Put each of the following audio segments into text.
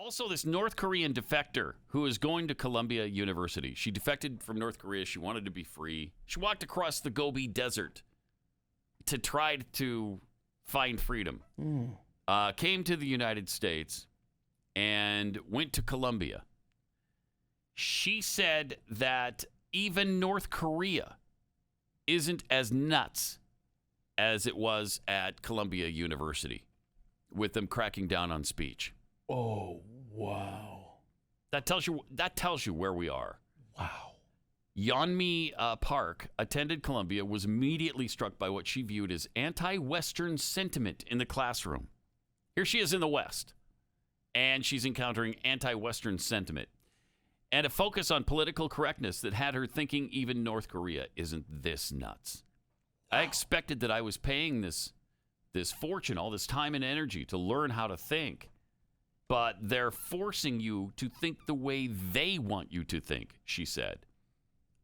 Also, this North Korean defector who is going to Columbia University. She defected from North Korea. She wanted to be free. She walked across the Gobi Desert to try to find freedom. Came to the United States and went to Columbia. She said that even North Korea isn't as nuts as it was at Columbia University with them cracking down on speech. Oh, wow. That tells you where we are. Wow. Yeonmi Park attended Columbia, was immediately struck by what she viewed as anti-Western sentiment in the classroom. Here she is in the West, and she's encountering anti-Western sentiment and a focus on political correctness that had her thinking even North Korea isn't this nuts. Wow. I expected that I was paying this fortune, all this time and energy to learn how to think, but they're forcing you to think the way they want you to think, she said.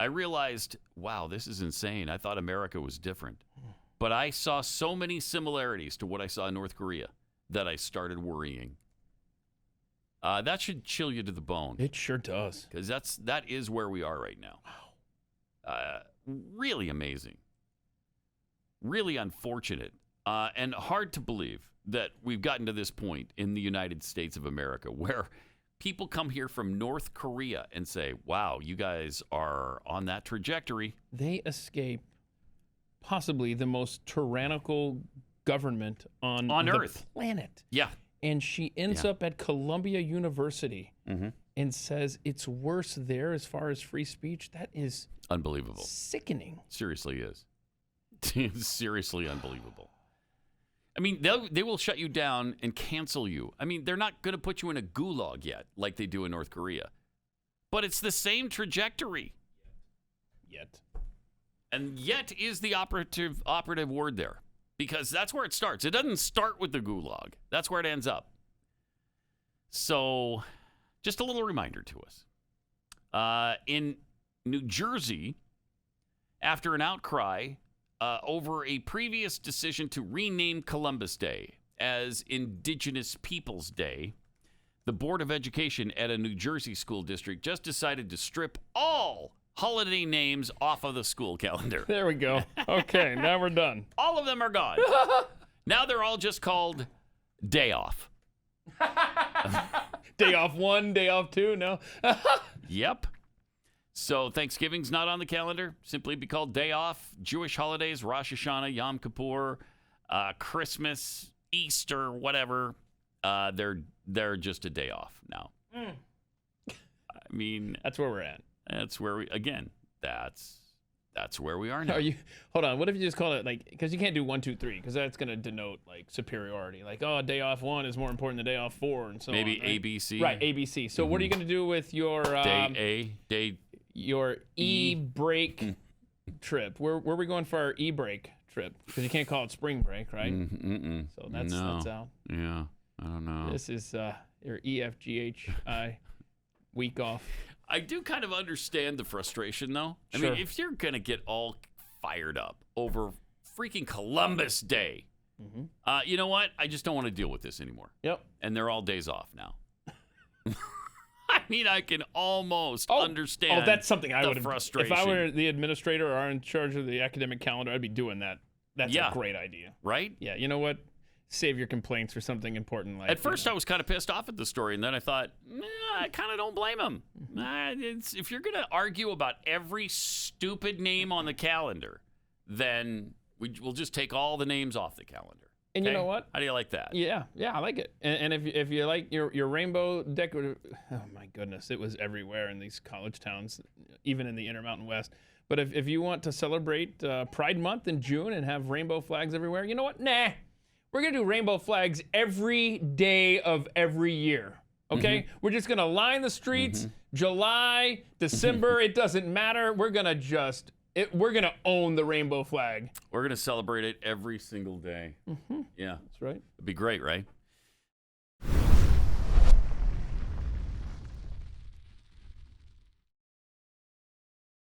I realized, wow, this is insane. I thought America was different. But I saw so many similarities to what I saw in North Korea that I started worrying. That should chill you to the bone. It sure does. Because that is where we are right now. Wow. Really amazing. Really unfortunate. And hard to believe that we've gotten to this point in the United States of America where people come here from North Korea and say, wow, you guys are on that trajectory. They escape possibly the most tyrannical government on the Earth. Planet. Yeah. And she ends up at Columbia University and says it's worse there as far as free speech. That is unbelievable. Sickening. Seriously is. Seriously unbelievable. I mean, they will shut you down and cancel you. I mean, they're not going to put you in a gulag yet, like they do in North Korea. But it's the same trajectory. Yet. And yet is the operative word there. Because that's where it starts. It doesn't start with the gulag. That's where it ends up. So, just a little reminder to us. In New Jersey, after an outcry over a previous decision to rename Columbus Day as Indigenous Peoples Day, the Board of Education at a New Jersey school district just decided to strip all holiday names off of the school calendar. There we go. Okay, now we're done. All of them are gone. Now they're all just called Day Off. Day off 1, day off 2, no? Yep. So Thanksgiving's not on the calendar. Simply be called Day Off. Jewish holidays, Rosh Hashanah, Yom Kippur, Christmas, Easter, whatever. They're just a day off now. I mean, that's where we're at. That's where we again. That's where we are now. Hold on. What if you just call it like? Because you can't do 1, 2, 3. Because that's going to denote like superiority. Like, oh, day off 1 is more important than day off 4, and so maybe on. Right? ABC. Right, ABC. So what are you going to do with your your e-break trip? Where are we going for our e-break trip? Because you can't call it spring break, right? So that's out. Yeah, I don't know. This is your EFGHI week off. I do kind of understand the frustration, though. I Sure. mean, if you're going to get all fired up over freaking Columbus Day, you know what? I just don't want to deal with this anymore. Yep. And they're all days off now. I mean, I can almost understand. Oh, that's something I would have. Frustration. If I were the administrator or in charge of the academic calendar, I'd be doing that. That's a great idea. Right? Yeah. You know what? Save your complaints for something important. Like at first, I was kind of pissed off at the story, and then I thought, I kind of don't blame him. If you're going to argue about every stupid name on the calendar, then we'll just take all the names off the calendar. And okay? You know what? How do you like that? Yeah, I like it. And if you like your rainbow decorative, oh my goodness, it was everywhere in these college towns, even in the Intermountain West. But if you want to celebrate Pride Month in June and have rainbow flags everywhere, you know what? Nah. We're going to do rainbow flags every day of every year, okay? We're just going to line the streets, July, December, it doesn't matter. We're going to we're going to own the rainbow flag. We're going to celebrate it every single day. Yeah. That's right. It'd be great, right?